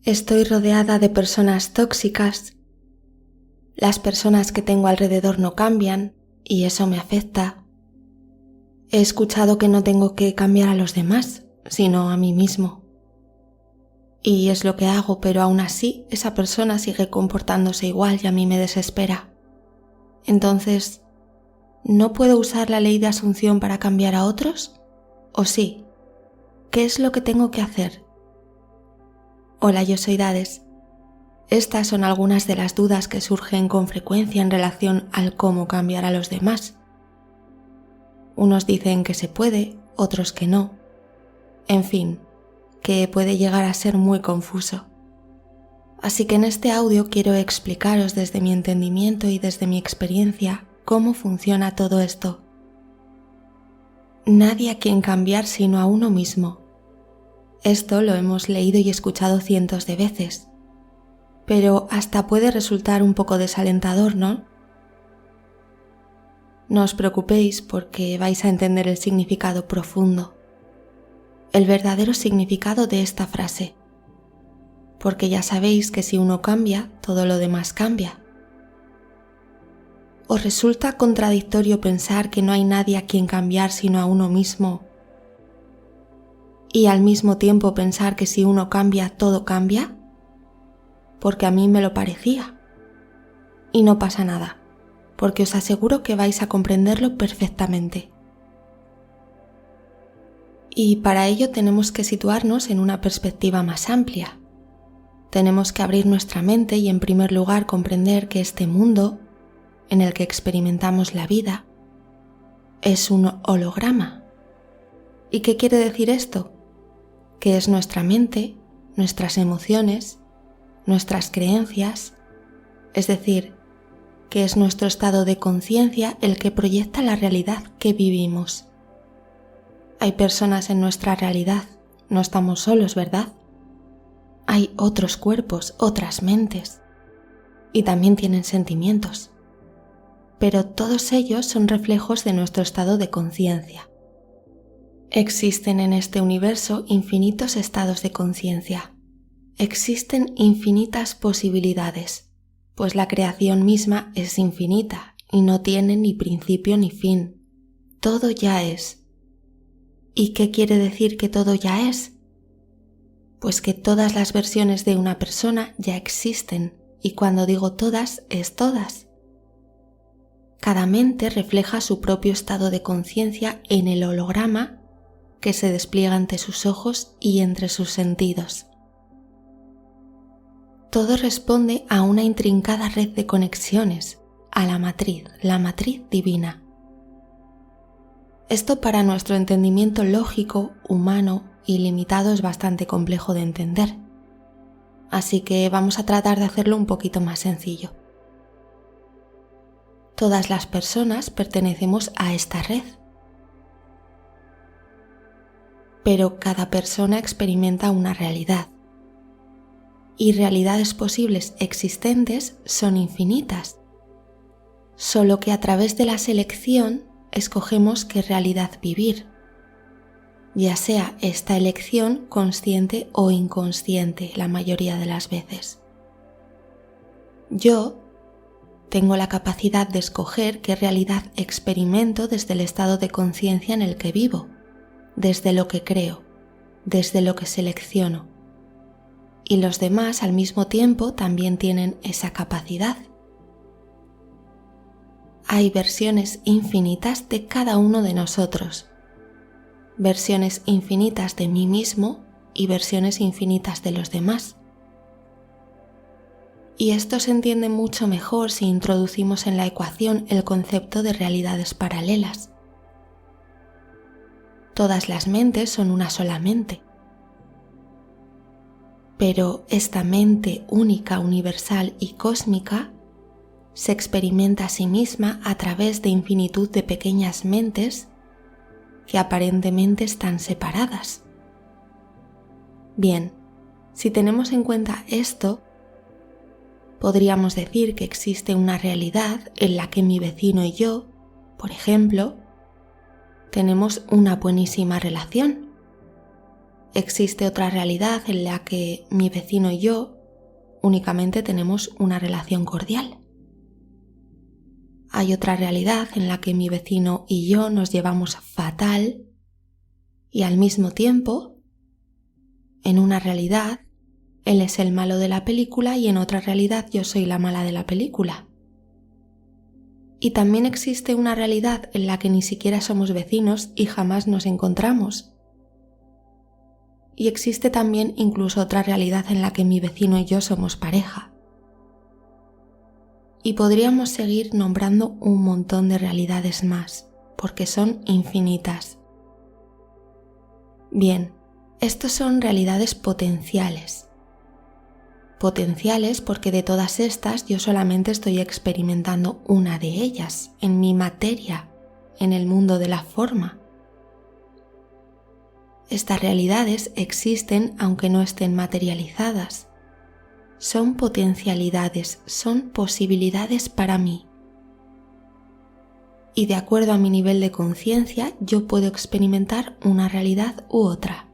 Estoy rodeada de personas tóxicas. Las personas que tengo alrededor no cambian y eso me afecta. He escuchado que no tengo que cambiar a los demás, sino a mí mismo. Y es lo que hago, pero aún así esa persona sigue comportándose igual y a mí me desespera. Entonces, ¿no puedo usar la ley de asunción para cambiar a otros? ¿O sí? ¿Qué es lo que tengo que hacer? Hola, yo soy Dades. Estas son algunas de las dudas que surgen con frecuencia en relación al cómo cambiar a los demás. Unos dicen que se puede, otros que no. En fin, que puede llegar a ser muy confuso. Así que en este audio quiero explicaros desde mi entendimiento y desde mi experiencia cómo funciona todo esto. Nadie a quien cambiar sino a uno mismo. Esto lo hemos leído y escuchado cientos de veces, pero hasta puede resultar un poco desalentador, ¿no? No os preocupéis porque vais a entender el significado profundo, el verdadero significado de esta frase, porque ya sabéis que si uno cambia, todo lo demás cambia. ¿Os resulta contradictorio pensar que no hay nadie a quien cambiar sino a uno mismo y al mismo tiempo pensar que si uno cambia, todo cambia? Porque a mí me lo parecía. Y no pasa nada, porque os aseguro que vais a comprenderlo perfectamente. Y para ello tenemos que situarnos en una perspectiva más amplia. Tenemos que abrir nuestra mente y en primer lugar comprender que este mundo en el que experimentamos la vida es un holograma. ¿Y qué quiere decir esto? Que es nuestra mente, nuestras emociones, nuestras creencias, es decir, que es nuestro estado de conciencia el que proyecta la realidad que vivimos. Hay personas en nuestra realidad, no estamos solos, ¿verdad? Hay otros cuerpos, otras mentes, y también tienen sentimientos, pero todos ellos son reflejos de nuestro estado de conciencia. Existen en este universo infinitos estados de conciencia. Existen infinitas posibilidades, pues la creación misma es infinita y no tiene ni principio ni fin. Todo ya es. ¿Y qué quiere decir que todo ya es? Pues que todas las versiones de una persona ya existen, y cuando digo todas, es todas. Cada mente refleja su propio estado de conciencia en el holograma que se despliega ante sus ojos y entre sus sentidos. Todo responde a una intrincada red de conexiones, a la matriz divina. Esto para nuestro entendimiento lógico, humano y limitado es bastante complejo de entender, así que vamos a tratar de hacerlo un poquito más sencillo. Todas las personas pertenecemos a esta red, pero cada persona experimenta una realidad. Y realidades posibles existentes son infinitas, solo que a través de la selección escogemos qué realidad vivir, ya sea esta elección consciente o inconsciente la mayoría de las veces. Yo tengo la capacidad de escoger qué realidad experimento desde el estado de conciencia en el que vivo, desde lo que creo, desde lo que selecciono. Y los demás al mismo tiempo también tienen esa capacidad. Hay versiones infinitas de cada uno de nosotros, versiones infinitas de mí mismo y versiones infinitas de los demás. Y esto se entiende mucho mejor si introducimos en la ecuación el concepto de realidades paralelas. Todas las mentes son una sola mente. Pero esta mente única, universal y cósmica se experimenta a sí misma a través de infinitud de pequeñas mentes que aparentemente están separadas. Bien, si tenemos en cuenta esto, podríamos decir que existe una realidad en la que mi vecino y yo, por ejemplo, tenemos una buenísima relación. existe otra realidad en la que mi vecino y yo únicamente tenemos una relación cordial. Hay otra realidad en la que mi vecino y yo nos llevamos fatal y al mismo tiempo, en una realidad, él es el malo de la película y en otra realidad yo soy la mala de la película. Y también existe una realidad en la que ni siquiera somos vecinos y jamás nos encontramos. Y existe también incluso otra realidad en la que mi vecino y yo somos pareja. Y podríamos seguir nombrando un montón de realidades más, porque son infinitas. Bien, estos son realidades potenciales. Potenciales porque de todas estas yo solamente estoy experimentando una de ellas, en mi materia, en el mundo de la forma. Estas realidades existen aunque no estén materializadas. Son potencialidades, son posibilidades para mí. Y de acuerdo a mi nivel de conciencia, yo puedo experimentar una realidad u otra.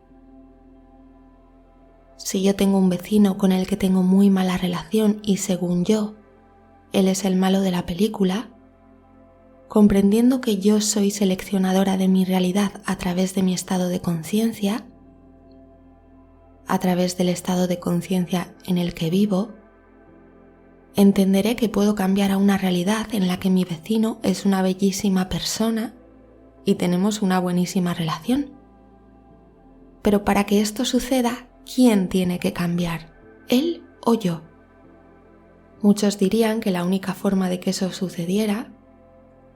Si yo tengo un vecino con el que tengo muy mala relación y según yo, él es el malo de la película, comprendiendo que yo soy seleccionadora de mi realidad a través de mi estado de conciencia, a través del estado de conciencia en el que vivo, entenderé que puedo cambiar a una realidad en la que mi vecino es una bellísima persona y tenemos una buenísima relación. Pero para que esto suceda, ¿quién tiene que cambiar? ¿Él o yo? Muchos dirían que la única forma de que eso sucediera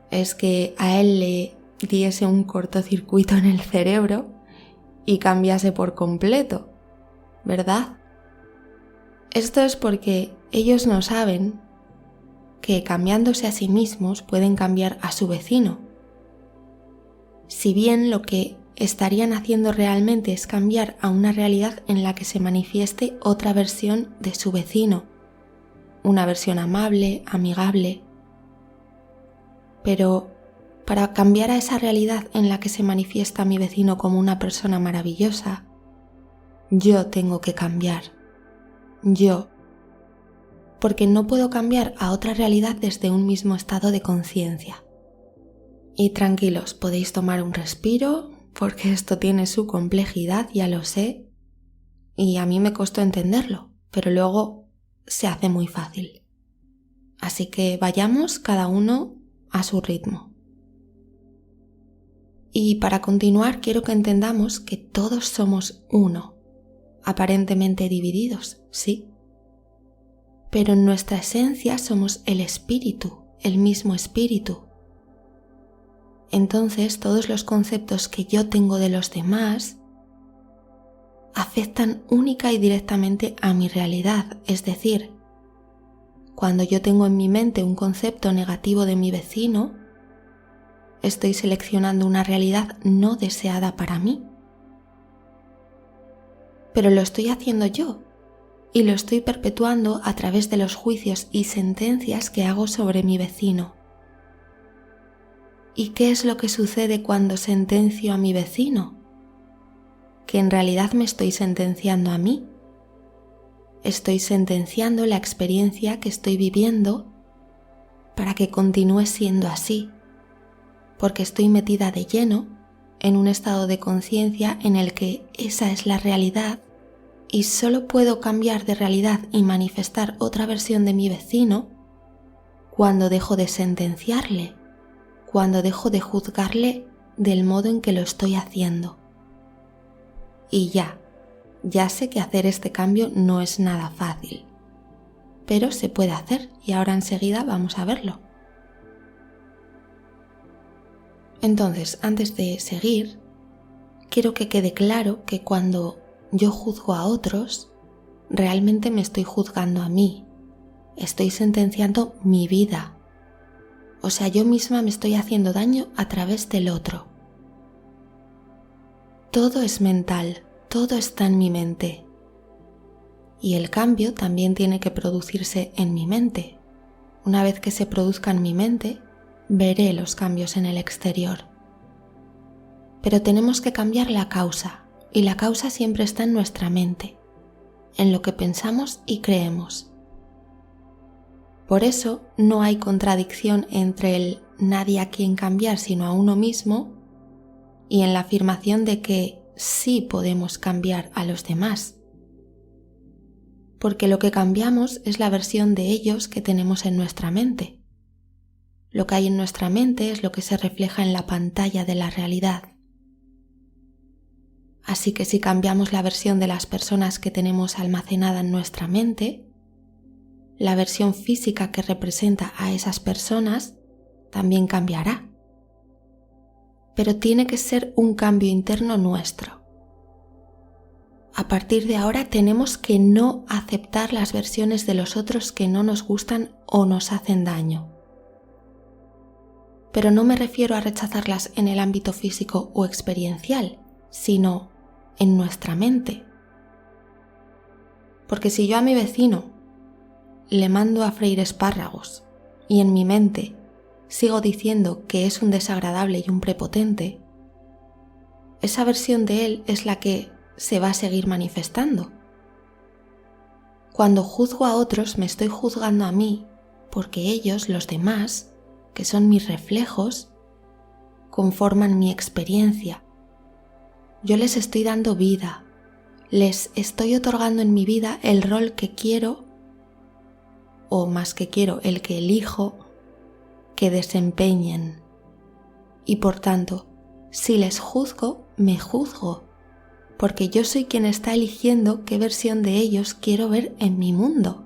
es que a él le diese un cortocircuito en el cerebro y cambiase por completo, ¿verdad? Esto es porque ellos no saben que cambiándose a sí mismos pueden cambiar a su vecino. Si bien lo que estarían haciendo realmente es cambiar a una realidad en la que se manifieste otra versión de su vecino, una versión amable, amigable. Pero para cambiar a esa realidad en la que se manifiesta mi vecino como una persona maravillosa, yo tengo que cambiar. Yo. Porque no puedo cambiar a otra realidad desde un mismo estado de conciencia. Y tranquilos, podéis tomar un respiro, porque esto tiene su complejidad, ya lo sé, y a mí me costó entenderlo, pero luego se hace muy fácil. Así que vayamos cada uno a su ritmo. Y para continuar quiero que entendamos que todos somos uno, aparentemente divididos, sí, pero en nuestra esencia somos el espíritu, el mismo espíritu. Entonces todos los conceptos que yo tengo de los demás afectan única y directamente a mi realidad, es decir, cuando yo tengo en mi mente un concepto negativo de mi vecino, estoy seleccionando una realidad no deseada para mí. Pero lo estoy haciendo yo y lo estoy perpetuando a través de los juicios y sentencias que hago sobre mi vecino. ¿Y qué es lo que sucede cuando sentencio a mi vecino? Que en realidad me estoy sentenciando a mí. Estoy sentenciando la experiencia que estoy viviendo para que continúe siendo así, porque estoy metida de lleno en un estado de conciencia en el que esa es la realidad y solo puedo cambiar de realidad y manifestar otra versión de mi vecino cuando dejo de sentenciarle, cuando dejo de juzgarle del modo en que lo estoy haciendo. Y ya sé que hacer este cambio no es nada fácil, pero se puede hacer y ahora enseguida vamos a verlo. Entonces, antes de seguir, quiero que quede claro que cuando yo juzgo a otros, realmente me estoy juzgando a mí, estoy sentenciando mi vida. O sea, yo misma me estoy haciendo daño a través del otro. Todo es mental, todo está en mi mente. Y el cambio también tiene que producirse en mi mente. Una vez que se produzca en mi mente, veré los cambios en el exterior. Pero tenemos que cambiar la causa, y la causa siempre está en nuestra mente, en lo que pensamos y creemos. Por eso no hay contradicción entre el nadie a quien cambiar sino a uno mismo y en la afirmación de que sí podemos cambiar a los demás. Porque lo que cambiamos es la versión de ellos que tenemos en nuestra mente. Lo que hay en nuestra mente es lo que se refleja en la pantalla de la realidad. Así que si cambiamos la versión de las personas que tenemos almacenada en nuestra mente, la versión física que representa a esas personas también cambiará. Pero tiene que ser un cambio interno nuestro. A partir de ahora tenemos que no aceptar las versiones de los otros que no nos gustan o nos hacen daño. Pero no me refiero a rechazarlas en el ámbito físico o experiencial, sino en nuestra mente. Porque si yo a mi vecino le mando a freír espárragos y en mi mente sigo diciendo que es un desagradable y un prepotente, esa versión de él es la que se va a seguir manifestando. Cuando juzgo a otros me estoy juzgando a mí porque ellos, los demás, que son mis reflejos, conforman mi experiencia. Yo les estoy dando vida, les estoy otorgando en mi vida el rol que quiero, o más que quiero, el que elijo que desempeñen. Y por tanto, si les juzgo, me juzgo, porque yo soy quien está eligiendo qué versión de ellos quiero ver en mi mundo.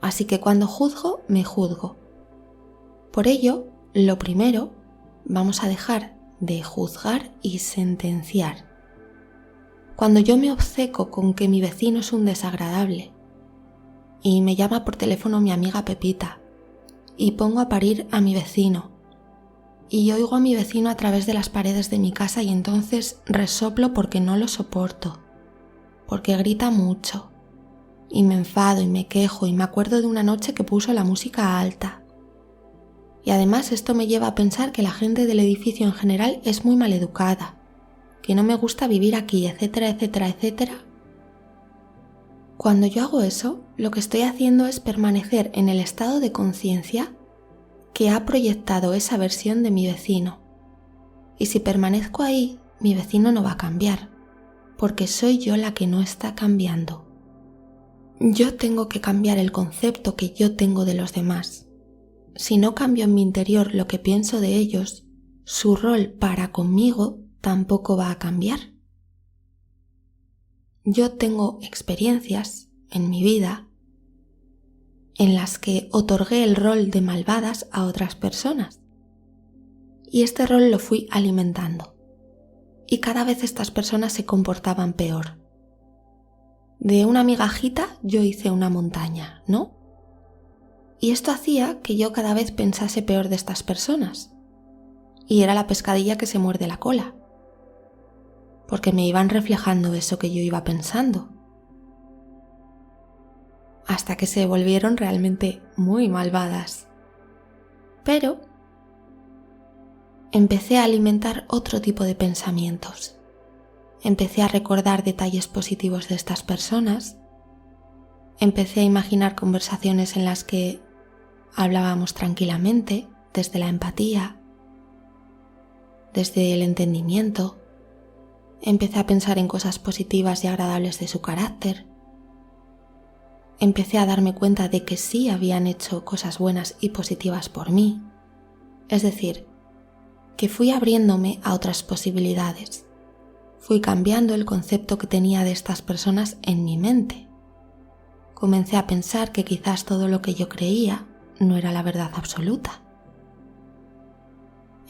Así que cuando juzgo, me juzgo. Por ello, lo primero, vamos a dejar de juzgar y sentenciar. Cuando yo me obceco con que mi vecino es un desagradable y me llama por teléfono mi amiga Pepita y pongo a parir a mi vecino y oigo a mi vecino a través de las paredes de mi casa y entonces resoplo porque no lo soporto, porque grita mucho y me enfado y me quejo y me acuerdo de una noche que puso la música alta. Y además esto me lleva a pensar que la gente del edificio en general es muy maleducada, que no me gusta vivir aquí, etcétera, etcétera, etcétera. Cuando yo hago eso, lo que estoy haciendo es permanecer en el estado de conciencia que ha proyectado esa versión de mi vecino. Y si permanezco ahí, mi vecino no va a cambiar, porque soy yo la que no está cambiando. Yo tengo que cambiar el concepto que yo tengo de los demás. Si no cambio en mi interior lo que pienso de ellos, su rol para conmigo tampoco va a cambiar. Yo tengo experiencias en mi vida en las que otorgué el rol de malvadas a otras personas. Y este rol lo fui alimentando. Y cada vez estas personas se comportaban peor. De una migajita yo hice una montaña, ¿no? Y esto hacía que yo cada vez pensase peor de estas personas. Y era la pescadilla que se muerde la cola. Porque me iban reflejando eso que yo iba pensando. Hasta que se volvieron realmente muy malvadas. Pero empecé a alimentar otro tipo de pensamientos. Empecé a recordar detalles positivos de estas personas. Empecé a imaginar conversaciones en las que hablábamos tranquilamente, desde la empatía, desde el entendimiento. Empecé a pensar en cosas positivas y agradables de su carácter. Empecé a darme cuenta de que sí habían hecho cosas buenas y positivas por mí. Es decir, que fui abriéndome a otras posibilidades. Fui cambiando el concepto que tenía de estas personas en mi mente. Comencé a pensar que quizás todo lo que yo creía no era la verdad absoluta.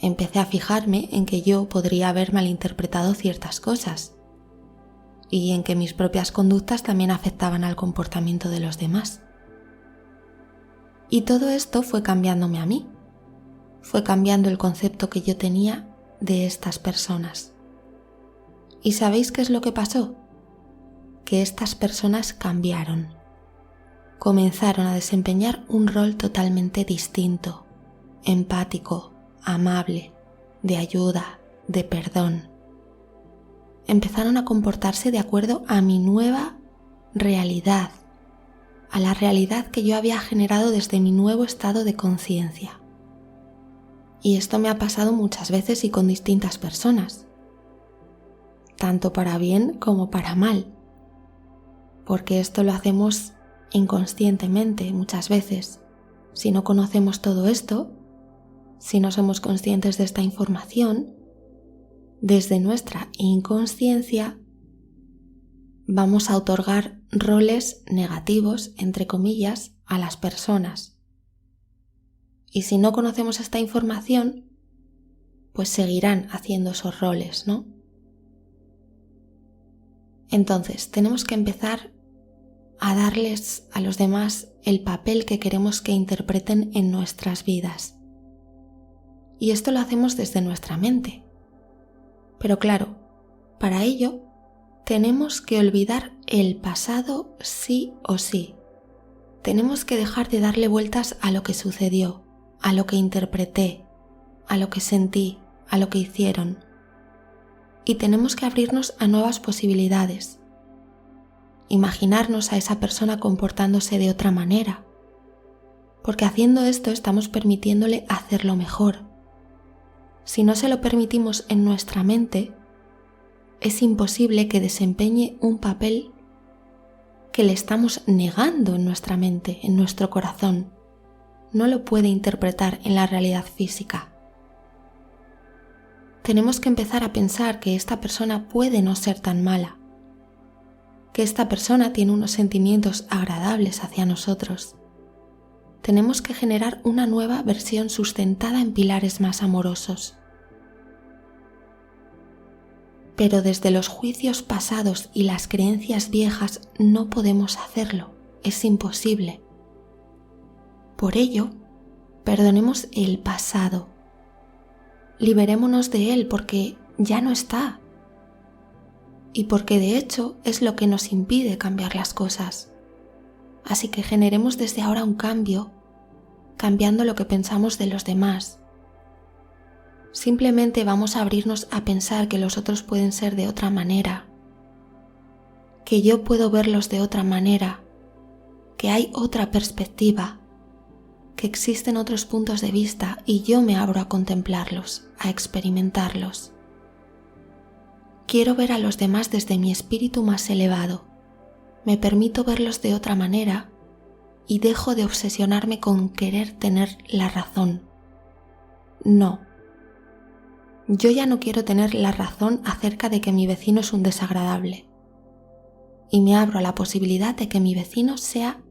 Empecé a fijarme en que yo podría haber malinterpretado ciertas cosas y en que mis propias conductas también afectaban al comportamiento de los demás. Y todo esto fue cambiándome a mí. Fue cambiando el concepto que yo tenía de estas personas. ¿Y sabéis qué es lo que pasó? Que estas personas cambiaron. Comenzaron a desempeñar un rol totalmente distinto, empático, amable, de ayuda, de perdón. empezaron a comportarse de acuerdo a mi nueva realidad, a la realidad que yo había generado desde mi nuevo estado de conciencia. Y esto me ha pasado muchas veces y con distintas personas, tanto para bien como para mal, porque esto lo hacemos inconscientemente muchas veces. Si no conocemos todo esto, si no somos conscientes de esta información, desde nuestra inconsciencia vamos a otorgar roles negativos, entre comillas, a las personas. Y si no conocemos esta información, pues seguirán haciendo esos roles, ¿no? Entonces, tenemos que empezar a darles a los demás el papel que queremos que interpreten en nuestras vidas. Y esto lo hacemos desde nuestra mente. Pero claro, para ello tenemos que olvidar el pasado sí o sí. Tenemos que dejar de darle vueltas a lo que sucedió, a lo que interpreté, a lo que sentí, a lo que hicieron. Y tenemos que abrirnos a nuevas posibilidades. Imaginarnos a esa persona comportándose de otra manera. Porque haciendo esto estamos permitiéndole hacerlo mejor. Si no se lo permitimos en nuestra mente, es imposible que desempeñe un papel que le estamos negando en nuestra mente, en nuestro corazón. No lo puede interpretar en la realidad física. Tenemos que empezar a pensar que esta persona puede no ser tan mala, que esta persona tiene unos sentimientos agradables hacia nosotros. Tenemos que generar una nueva versión sustentada en pilares más amorosos. Pero desde los juicios pasados y las creencias viejas no podemos hacerlo, es imposible. Por ello, perdonemos el pasado. Liberémonos de él porque ya no está. Y porque de hecho es lo que nos impide cambiar las cosas. Así que generemos desde ahora un cambio, cambiando lo que pensamos de los demás. Simplemente vamos a abrirnos a pensar que los otros pueden ser de otra manera, que yo puedo verlos de otra manera, que hay otra perspectiva, que existen otros puntos de vista y yo me abro a contemplarlos, a experimentarlos. Quiero ver a los demás desde mi espíritu más elevado. Me permito verlos de otra manera y dejo de obsesionarme con querer tener la razón. No. Yo ya no quiero tener la razón acerca de que mi vecino es un desagradable. Y me abro a la posibilidad de que mi vecino sea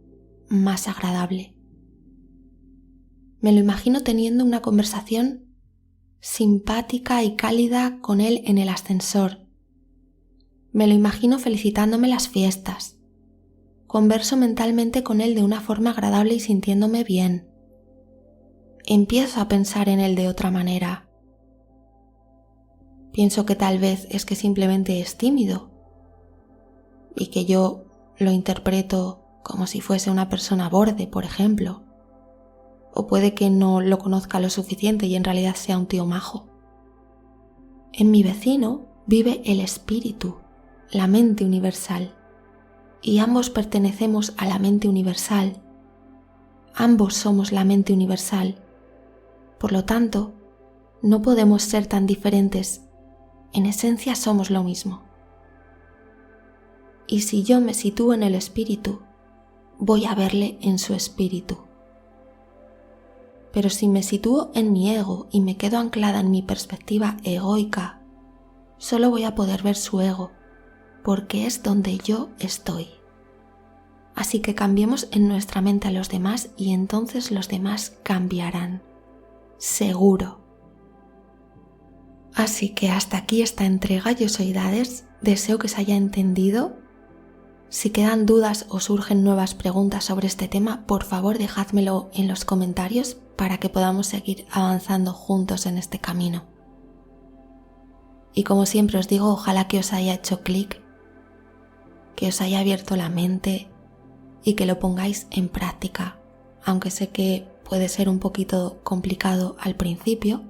más agradable. Me lo imagino teniendo una conversación simpática y cálida con él en el ascensor. Me lo imagino felicitándome las fiestas. Converso mentalmente con él de una forma agradable y sintiéndome bien. Empiezo a pensar en él de otra manera. Pienso que tal vez es que simplemente es tímido y que yo lo interpreto como si fuese una persona borde, por ejemplo. O puede que no lo conozca lo suficiente y en realidad sea un tío majo. En mi vecino vive el espíritu, la mente universal, y ambos pertenecemos a la mente universal. Ambos somos la mente universal. Por lo tanto, no podemos ser tan diferentes. En esencia somos lo mismo. Y si yo me sitúo en el espíritu, voy a verle en su espíritu. Pero si me sitúo en mi ego y me quedo anclada en mi perspectiva egoica, solo voy a poder ver su ego, porque es donde yo estoy. Así que cambiemos en nuestra mente a los demás y entonces los demás cambiarán. Seguro. Así que hasta aquí esta entrega. Yo soy Dades. Deseo que se haya entendido. Si quedan dudas o surgen nuevas preguntas sobre este tema, por favor dejádmelo en los comentarios para que podamos seguir avanzando juntos en este camino. Y como siempre os digo, ojalá que os haya hecho clic, que os haya abierto la mente y que lo pongáis en práctica, aunque sé que puede ser un poquito complicado al principio,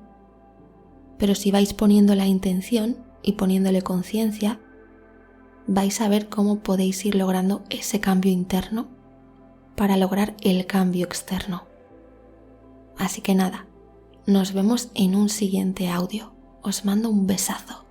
pero si vais poniendo la intención, y poniéndole conciencia, vais a ver cómo podéis ir logrando ese cambio interno para lograr el cambio externo. Así que nada, nos vemos en un siguiente audio. Os mando un besazo.